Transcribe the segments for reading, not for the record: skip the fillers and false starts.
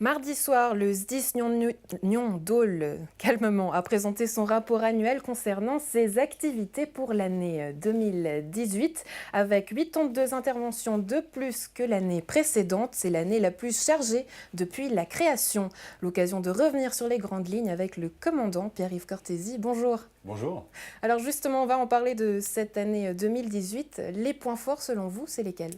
Mardi soir, le SDIS Nyon-Dole calmement a présenté son rapport annuel concernant ses activités pour l'année 2018. Avec 82 interventions de plus que l'année précédente, c'est l'année la plus chargée depuis la création. L'occasion de revenir sur les grandes lignes avec le commandant Pierre-Yves Cortési. Bonjour. Bonjour. Alors justement, on va en parler de cette année 2018. Les points forts selon vous, c'est lesquels ?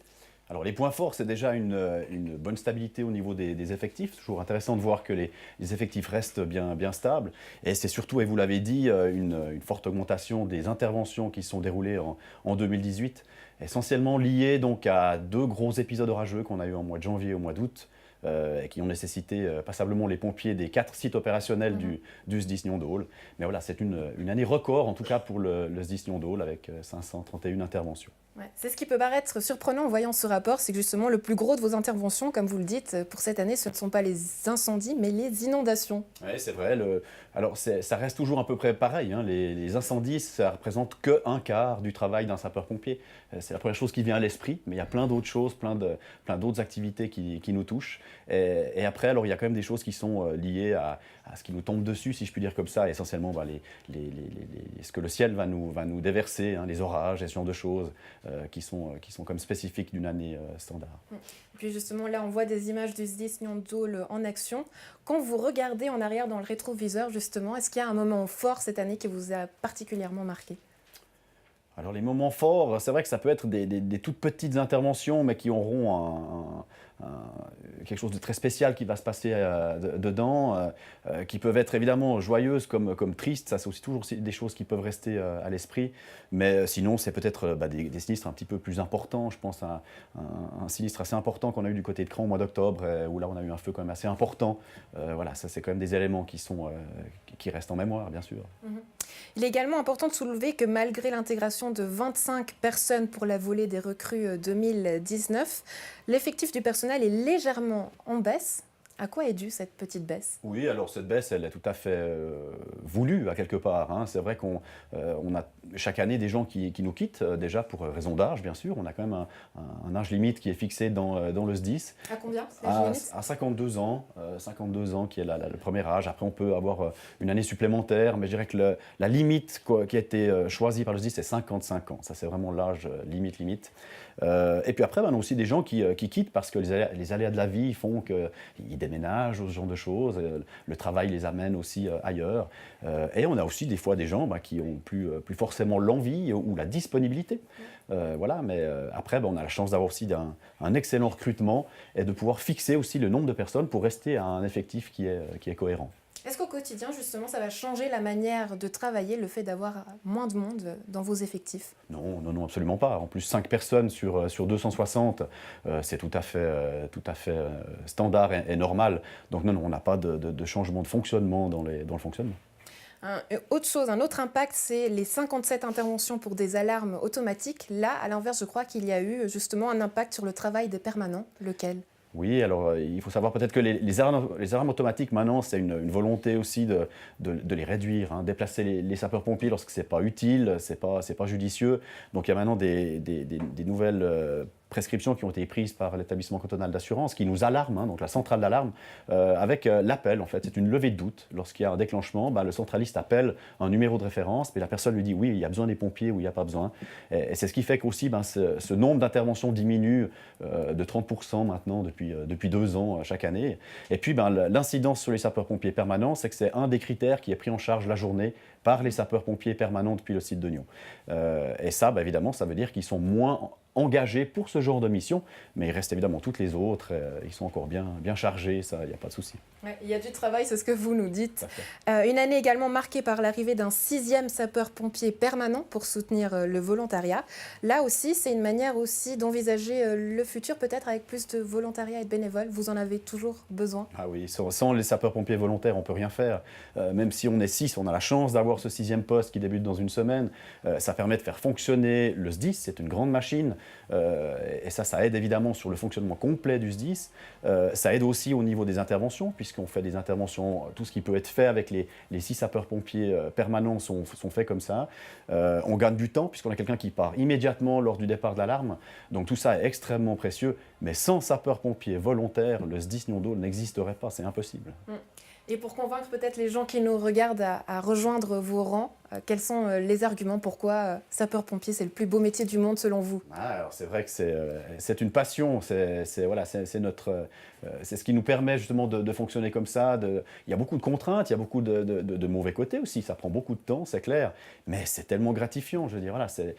Alors les points forts, c'est déjà une bonne stabilité au niveau des effectifs. Toujours intéressant de voir que les effectifs restent bien stables. Et c'est surtout, et vous l'avez dit, une forte augmentation des interventions qui se sont déroulées en 2018, essentiellement liées donc à deux gros épisodes orageux qu'on a eu en mois de janvier et au mois d'août, et qui ont nécessité passablement les pompiers des 4 sites opérationnels du SDIS Nyon-Dole. Mais voilà, c'est une année record, en tout cas pour le SDIS Nyon-Dole, avec 531 interventions. Ouais. C'est ce qui peut paraître surprenant en voyant ce rapport, c'est que justement le plus gros de vos interventions, comme vous le dites, pour cette année, ce ne sont pas les incendies, mais les inondations. Oui, c'est vrai. Alors, ça reste toujours à peu près pareil, hein. Les incendies, ça représente qu'un quart du travail d'un sapeur-pompier. C'est la première chose qui vient à l'esprit, mais il y a plein d'autres choses, plein d'autres activités qui nous touchent. Et après, alors, il y a quand même des choses qui sont liées à ce qui nous tombe dessus, si je puis dire comme ça, essentiellement ce que le ciel va nous déverser, hein, les orages et ce genre de choses qui sont comme spécifiques d'une année standard. Puis justement, là, on voit des images du SDIS Nyon-Dole en action. Quand vous regardez en arrière dans le rétroviseur, justement, est-ce qu'il y a un moment fort cette année qui vous a particulièrement marqué ? Alors les moments forts, c'est vrai que ça peut être des toutes petites interventions, mais qui auront quelque chose de très spécial qui va se passer dedans, qui peuvent être évidemment joyeuses comme tristes. Ça, c'est aussi toujours des choses qui peuvent rester à l'esprit. Mais sinon, c'est peut-être des sinistres un petit peu plus importants. Je pense à un sinistre assez important qu'on a eu du côté de Cran au mois d'octobre, où là, on a eu un feu quand même assez important. Voilà, ça, c'est quand même des éléments qui restent en mémoire, bien sûr. Il est également important de soulever que malgré l'intégration de 25 personnes pour la volée des recrues 2019, l'effectif du personnel est légèrement en baisse. À quoi est due cette petite baisse ? Oui, alors cette baisse, elle est tout à fait voulue à quelque part, hein. C'est vrai qu'on a chaque année des gens qui nous quittent, déjà pour raison d'âge, bien sûr. On a quand même un âge limite qui est fixé dans le SDIS. À combien, l'âge limite ? À 52 ans, 52 ans qui est le premier âge. Après, on peut avoir une année supplémentaire, mais je dirais que la limite qui a été choisie par le SDIS, c'est 55 ans. Ça, c'est vraiment l'âge limite. Et puis après, on a aussi des gens qui quittent parce que les aléas de la vie font qu'ils déménagent, ce genre de choses. Le travail les amène aussi ailleurs. Et on a aussi des fois des gens qui n'ont plus forcément l'envie ou la disponibilité. Voilà, mais après, on a la chance d'avoir aussi un excellent recrutement et de pouvoir fixer aussi le nombre de personnes pour rester à un effectif qui est cohérent. Est-ce qu'au quotidien, justement, ça va changer la manière de travailler, le fait d'avoir moins de monde dans vos effectifs ? Non, absolument pas. En plus, 5 personnes sur 260, c'est tout à fait standard et normal. Donc non, on n'a pas de changement de fonctionnement dans le fonctionnement. Autre chose, un autre impact, c'est les 57 interventions pour des alarmes automatiques. Là, à l'inverse, je crois qu'il y a eu justement un impact sur le travail des permanents. Lequel ? Oui, alors il faut savoir peut-être que les alarmes automatiques, maintenant, c'est une volonté aussi de les réduire, hein, déplacer les sapeurs-pompiers lorsque ce n'est pas utile, c'est pas judicieux. Donc il y a maintenant des nouvelles prescriptions qui ont été prises par l'établissement cantonal d'assurance qui nous alarment, hein, donc la centrale d'alarme, avec l'appel en fait. C'est une levée de doute. Lorsqu'il y a un déclenchement, le centraliste appelle un numéro de référence, mais la personne lui dit oui, il y a besoin des pompiers ou il n'y a pas besoin. Et c'est ce qui fait qu'aussi ce nombre d'interventions diminue de 30% maintenant depuis 2 ans chaque année. Et puis l'incidence sur les sapeurs-pompiers permanents, c'est que c'est un des critères qui est pris en charge la journée par les sapeurs-pompiers permanents depuis le site de Nyon. Et ça, évidemment, ça veut dire qu'ils sont moins engagés pour ce genre de mission, mais il reste évidemment toutes les autres, ils sont encore bien chargés, ça, il n'y a pas de souci. Ouais, il y a du travail, c'est ce que vous nous dites. Une année également marquée par l'arrivée d'un 6e sapeur-pompier permanent pour soutenir le volontariat. Là aussi, c'est une manière aussi d'envisager le futur, peut-être avec plus de volontariat et de bénévoles. Vous en avez toujours besoin ? Ah oui, sans les sapeurs-pompiers volontaires, on ne peut rien faire. Même si on est 6, on a la chance d'avoir ce 6e poste qui débute dans une semaine. Ça permet de faire fonctionner le SDIS, c'est une grande machine. et ça aide évidemment sur le fonctionnement complet du SDIS. Ça aide aussi au niveau des interventions, puisqu'on fait des interventions, tout ce qui peut être fait avec les 6 sapeurs-pompiers permanents sont faits comme ça. On gagne du temps, puisqu'on a quelqu'un qui part immédiatement lors du départ de l'alarme. Donc tout ça est extrêmement précieux, mais sans sapeurs-pompiers volontaires, le SDIS Nyons-d'Aulx n'existerait pas, c'est impossible. Et pour convaincre peut-être les gens qui nous regardent à rejoindre vos rangs, quels sont les arguments pourquoi sapeur-pompier c'est le plus beau métier du monde selon vous? Alors c'est vrai que c'est une passion, voilà, c'est ce qui nous permet justement de fonctionner comme ça. Il y a beaucoup de contraintes, il y a beaucoup de mauvais côtés aussi, ça prend beaucoup de temps, c'est clair, mais c'est tellement gratifiant, je veux dire, voilà, c'est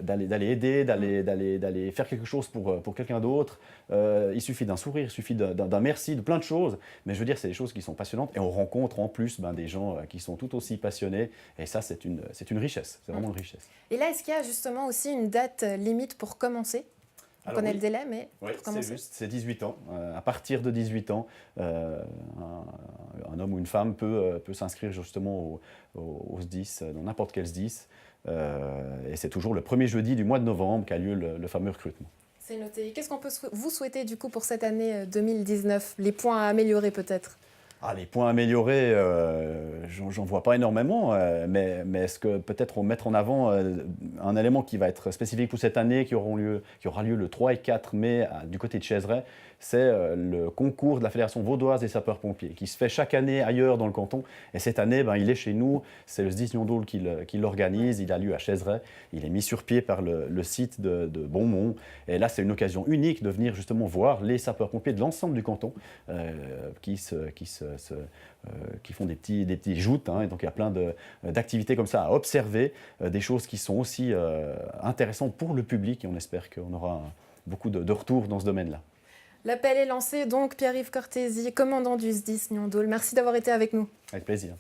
d'aller aider, d'aller faire quelque chose pour quelqu'un d'autre. Il suffit d'un sourire, il suffit d'un merci, de plein de choses, mais je veux dire, c'est des choses qui sont passionnantes et on rencontre en plus des gens qui sont tout aussi passionnés, et ça c'est une richesse, c'est vraiment une richesse. Et là, est-ce qu'il y a justement aussi une date limite pour commencer? On connaît le délai, mais oui, pour commencer. C'est juste, c'est 18 ans. À partir de 18 ans, un homme ou une femme peut s'inscrire justement au SDIS, dans n'importe quel SDIS. Et c'est toujours le premier jeudi du mois de novembre qu'a lieu le fameux recrutement. C'est noté. Qu'est-ce qu'on peut vous souhaiter du coup pour cette année 2019? Les points à améliorer peut-être? Les points améliorés, j'en vois pas énormément, mais est-ce que peut-être mettre en avant un élément qui va être spécifique pour cette année, qui aura lieu le 3 et 4 mai du côté de Chaiseray, c'est le concours de la Fédération vaudoise des sapeurs-pompiers, qui se fait chaque année ailleurs dans le canton. Et cette année, il est chez nous, c'est le SDIS Nyons-d'Aulx qui l'organise, il a lieu à Chaiseray, il est mis sur pied par le site de Beaumont. Et là, c'est une occasion unique de venir justement voir les sapeurs-pompiers de l'ensemble du canton qui font des petits joutes, et donc il y a plein d'activités comme ça à observer, des choses qui sont aussi intéressantes pour le public, et on espère qu'on aura beaucoup de retours dans ce domaine-là. L'appel est lancé donc, Pierre-Yves Cortési, commandant du SDIS Nyons-d'Aulx. Merci d'avoir été avec nous. Avec plaisir.